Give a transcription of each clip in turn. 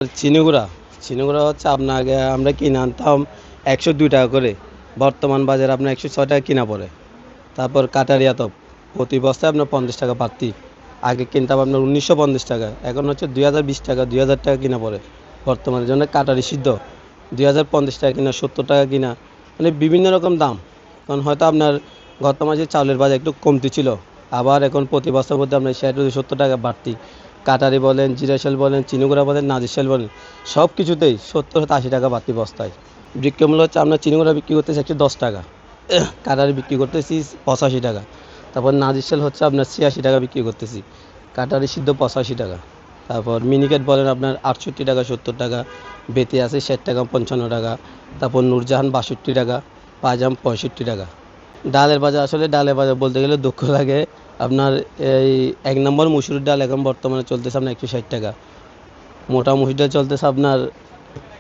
চিনিগুড়া চিনিগুড়া হচ্ছে আপনার আগে আমরা কিনে আনতাম 102 টাকা করে। বর্তমান বাজারে আপনার 106 টাকা কিনা পড়ে। তারপর কাটারিয়া তো প্রতি বস্তায় আপনার 50 টাকা বাড়তি। আগে কিনতাম আপনার 1950 টাকা, এখন হচ্ছে 2020 টাকা, 2000 টাকা কিনা পড়ে। বর্তমানে জন্য কাটারি সিদ্ধ 2050 টাকা কিনা, 70 টাকা কিনা, মানে বিভিন্ন রকম দাম। কারণ হয়তো আপনার গত মাসে চাউলের বাজার একটু কমতি ছিল, আবার এখন প্রতি বস্তার মধ্যে আপনার 60-70 টাকা বাড়তি। কাটারি বলেন, জিরাশাল বলেন, চিনিগুড়া বলেন, নাজিরশাল বলেন, সব কিছুতেই 70-80 টাকা বাড়তি বস্তায়। বিক্রয় মূল্য হচ্ছে আপনার চিনিগুড়া বিক্রি করতেছি 110 টাকা, কাটারি বিক্রি করতেছি 85 টাকা। তারপর নাজিরশাল হচ্ছে আপনার 86 টাকা বিক্রি করতেছি, কাটারি সিদ্ধ 85 টাকা। তারপর মিনিকেট বলেন আপনার 68 টাকা, 70 টাকা। বেতি আছে 60 টাকা, 55 টাকা। তারপর নূরজাহান 62 টাকা, পাজাম 65 টাকা। ডালের বাজার, আসলে ডালের বাজার বলতে গেলে দুঃখ লাগে। আপনার এই 1 নম্বর মুসুরির ডাল এখন বর্তমানে চলতেছে আপনার 160 টাকা। মোটা মুসুর ডাল চলতেছে আপনার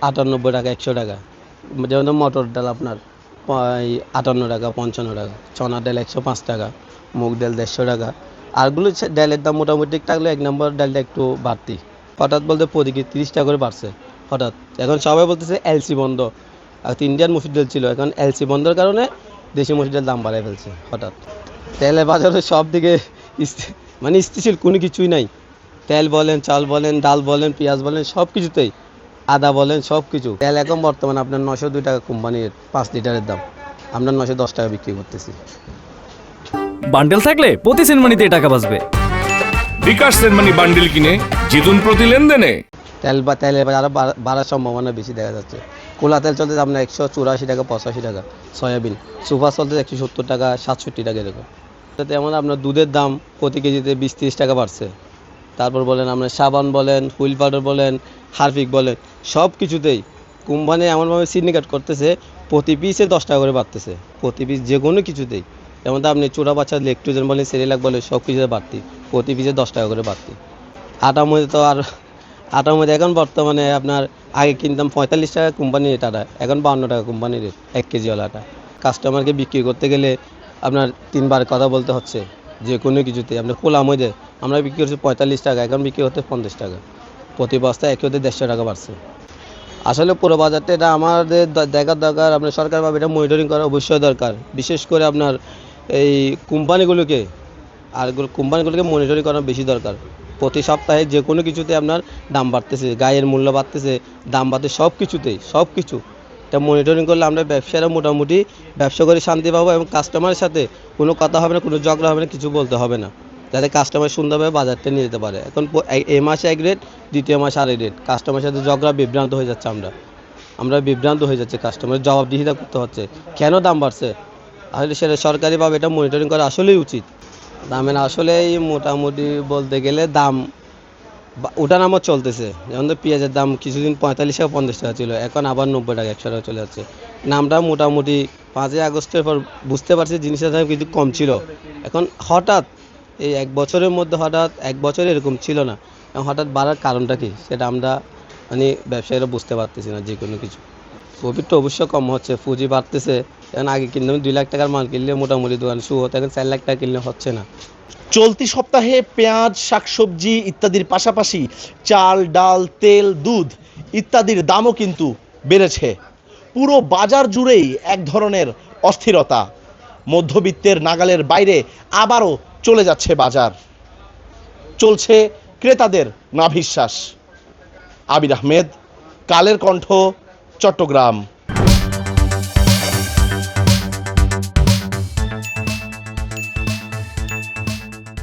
98 টাকা, 100 টাকা। যেমন মটর ডাল আপনার 58 টাকা, 55 টাকা। চনা ডাল 105 টাকা, মুগ ডাল 150 টাকা। আরগুলো ডালের দাম মোটামুটি থাকলে 1 নম্বর ডালটা একটু বাড়তি। হঠাৎ বলতে প্রতি কেজি 30 টাকা করে বাড়ছে হঠাৎ। এখন সবাই বলতেছে এলসি বন্ধ, আর ইন্ডিয়ান মুসুর ডাল ছিল, এখন এলসি বন্ধের কারণে দেশি মুসুর ডাল দাম বাড়ায় ফেলছে হঠাৎ। তেলের বাজারে সব দিকে মানে স্থিতিশীল কোনো কিছুই নাই। তেল বলেন, চাল বলেন, ডাল বলেন, পেঁয়াজ বলেন, সব কিছুতেই, আদা বলেন, সব কিছু। তেল এখন বর্তমানে আপনার 902 টাকা কোম্পানির 5 লিটারের দাম, আমরা 910 টাকা বিক্রি করতেছি। বান্ডেল থাকলে প্রতি সেনমানিতে টাকা বাঁচবে। বিকাশ সেনমানি বান্ডেল কিনে জিতুন প্রতি লেনদেনে। তেলের বাজার আরও বাড়ার সম্ভাবনা বেশি দেখা যাচ্ছে। কোলা তেল চলতেছে আপনার 184 টাকা, 85 টাকা। সয়াবিন সুপার চলতেছে 170 টাকা, 67 টাকা এরকম। তেমন আপনার দুধের দাম প্রতি কেজিতে 20-30 টাকা বাড়ছে। তারপর বলেন আপনার সাবান বলেন, হুইল পাউডার বলেন, হারপিক বলেন, সব কিছুতেই কোম্পানি এমনভাবে সিন্ডিকেট করতেছে, প্রতি পিসে 10 টাকা করে বাড়তেছে, প্রতি পিস যে কোনো কিছুতেই। যেমন আপনি চূড়া বাচ্চা লেকট্রোজেন বলেন, সেরিলাক বলেন, সব কিছুতে বাড়তি, প্রতি পিসে 10 টাকা করে বাড়তি। আটার মধ্যে তো আর আটার মধ্যে এখন বর্তমানে আপনার আগে কিনতাম 45 টাকা কোম্পানির আটা, এখন 52 টাকা কোম্পানির 1 কেজিওয়ালা আটা। কাস্টমারকে বিক্রি করতে গেলে আপনার 3বার কথা বলতে হচ্ছে যে কোনো কিছুতে। আপনার খোলা মধ্যে আমরা বিক্রি করছি 45 টাকা, এখন বিক্রি করতে 50 টাকা। প্রতি বস্তায় 150 টাকা বাড়ছে। আসলে পুরো বাজারটা এটা আমাদের দেখার দরকার। আপনার সরকারভাবে এটা মনিটরিং করা অবশ্যই দরকার, বিশেষ করে আপনার এই কোম্পানিগুলোকে, আর কোম্পানিগুলোকে মনিটরিং করা বেশি দরকার। প্রতি সপ্তাহে যে কোনো কিছুতে আপনার দাম বাড়তেছে, গায়ের মূল্য বাড়তেছে, দাম বাড়তেছে, সব কিছুতেই, সব কিছু। এটা মনিটরিং করলে আমরা ব্যবসায়ীরা মোটামুটি ব্যবসা করে শান্তি পাবো, এবং কাস্টমারের সাথে কোনো কথা হবে না, কোনো ঝগড়া হবে না, কিছু বলতে হবে না, যাতে কাস্টমার সুন্দরভাবে বাজারটা নিয়ে যেতে পারে। এখন এই মাসে এক রেট, দ্বিতীয় মাসে আরেক রেট, কাস্টমারের সাথে ঝগড়া, বিভ্রান্ত হয়ে যাচ্ছে। আমরা বিভ্রান্ত হয়ে যাচ্ছে, কাস্টমারের জবাবদিহিতা করতে হচ্ছে কেন দাম বাড়ছে। আসলে সেটা সরকারিভাবে এটা মনিটরিং করা আসলেই উচিত। দামের আসলেই মোটামুটি বলতে গেলে দাম ওঠানামা চলতেছে। যেমন তো পেঁয়াজের দাম কিছুদিন 45 টাকা, 50 টাকা ছিল, এখন আবার 90 টাকা, 100 টাকা চলে যাচ্ছে। নামটা মোটামুটি 5ই আগস্টের পর বুঝতে পারছি জিনিসের দাম কিন্তু কম ছিল, এখন হঠাৎ এই 1 বছরের মধ্যে হঠাৎ 1 বছরে এরকম ছিল না, এখন হঠাৎ বাড়ার কারণটা কি সেটা আমরা মানে ব্যবসায়ীরা বুঝতে পারতেছি না। যে কোনো কিছু প্রফিটটা অবশ্যই কম হচ্ছে, পুঁজি বাড়তেছে। এখন আগে কিনলে 2 লাখ টাকার মাল কিনলে মোটামুটি দোকান শুরু হতো, এখন 4 লাখ টাকা কিনলে হচ্ছে না। চলতি সপ্তাহে পেঁয়াজ, শাকসবজি ইত্যাদির পাশাপাশি চাল, ডাল, তেল, দুধ ইত্যাদির দামও কিন্তু বেড়েছে। পুরো বাজার জুড়েই এক ধরনের অস্থিরতা, মধ্যবিত্তের নাগালের বাইরে আবারও চলে যাচ্ছে বাজার, চলছে ক্রেতাদের নাভিশ্বাস। আবির আহমেদ, কালের কণ্ঠ, চট্টগ্রাম।